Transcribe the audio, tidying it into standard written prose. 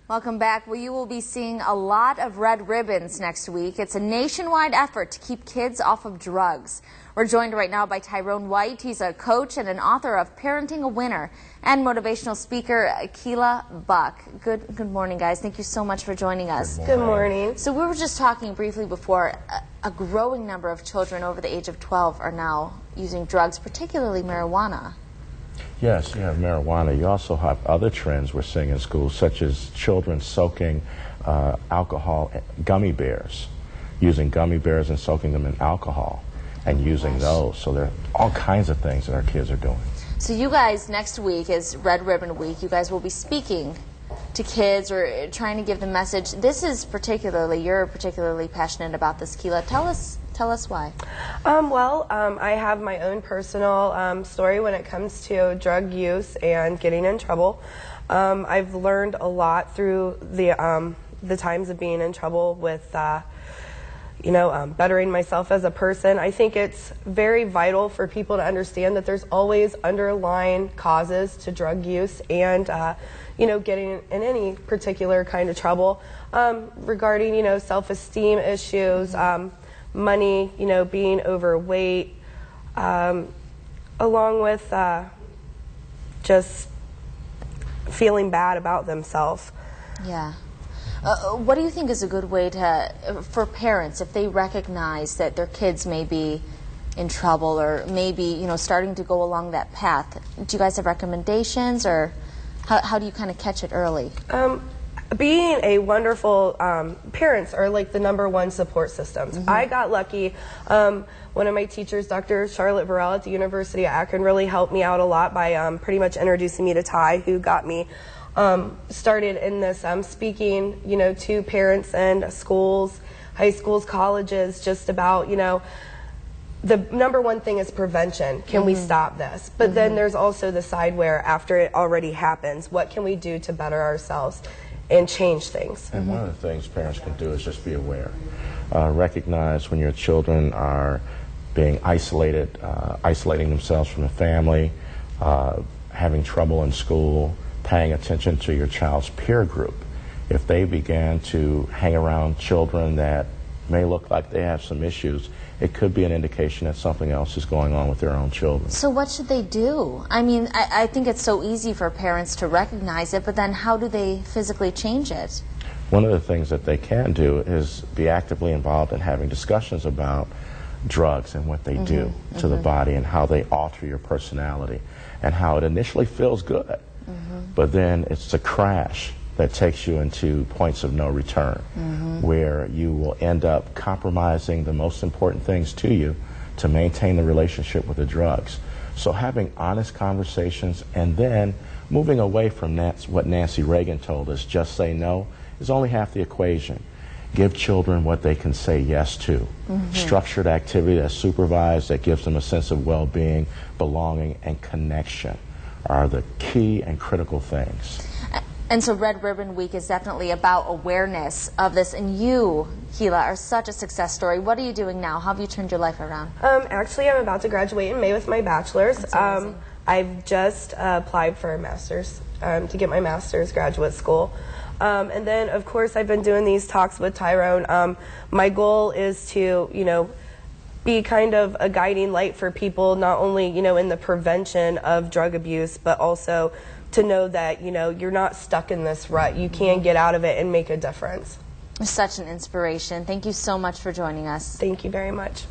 Welcome back. Well, you will be seeing a lot of red ribbons next week. It's a nationwide effort to keep kids off of drugs. We're joined right now by Tyrone White. He's a coach and an author of Parenting a Winner, and motivational speaker Keila Buck. Good morning, guys. Thank you so much for joining us. Good morning. So we were just talking briefly before, a growing number of children over the age of 12 are now using drugs, particularly marijuana. Yes, you have marijuana. You also have other trends we're seeing in schools, such as children soaking alcohol, gummy bears, using gummy bears and soaking them in alcohol and using those. So there are all kinds of things that our kids are doing. So you guys, next week is Red Ribbon Week. You guys will be speaking to kids or trying to give the message. This is you're particularly passionate about this, Keila. Tell us why. I have my own personal story when it comes to drug use and getting in trouble. I've learned a lot through the times of being in trouble with, bettering myself as a person. I think it's very vital for people to understand that there's always underlying causes to drug use and, getting in any particular kind of trouble regarding, self-esteem issues, money, being overweight, along with just feeling bad about themselves. Yeah. What do you think is a good way for parents, if they recognize that their kids may be in trouble or maybe, starting to go along that path? Do you guys have recommendations, or how do you kind of catch it early? Being a wonderful parents are like the #1 support systems. I got lucky. One of my teachers, Dr. Charlotte Burrell at the University of Akron, really helped me out a lot by pretty much introducing me to Ty, who got me started in this speaking, to parents and schools, high schools, colleges, just about, the #1 thing is prevention. Can we stop this? But then there's also the side where after it already happens, what can we do to better ourselves and change things? And one of the things parents can do is just be aware. Recognize when your children are being isolated, isolating themselves from the family, having trouble in school, paying attention to your child's peer group. If they began to hang around children that may look like they have some issues, it could be an indication that something else is going on with their own children. So what should they do? I mean, I think it's so easy for parents to recognize it, but then how do they physically change it? One of the things that they can do is be actively involved in having discussions about drugs and what they do to the body and how they alter your personality and how it initially feels good, but then it's a crash that takes you into points of no return, where you will end up compromising the most important things to you to maintain the relationship with the drugs. So having honest conversations and then moving away from what Nancy Reagan told us, just say no, is only half the equation. Give children what they can say yes to. Structured activity that's supervised, that gives them a sense of well-being, belonging, and connection are the key and critical things. And so Red Ribbon Week is definitely about awareness of this, and you, Keila, are such a success story. What are you doing now? How have you turned your life around? Actually, I'm about to graduate in May with my bachelor's. That's amazing. I've just applied for a master's to get my master's graduate school. And then, of course, I've been doing these talks with Tyrone. My goal is to, be kind of a guiding light for people, not only, in the prevention of drug abuse, but also to know that, you're not stuck in this rut. You can get out of it and make a difference. You're such an inspiration. Thank you so much for joining us. Thank you very much.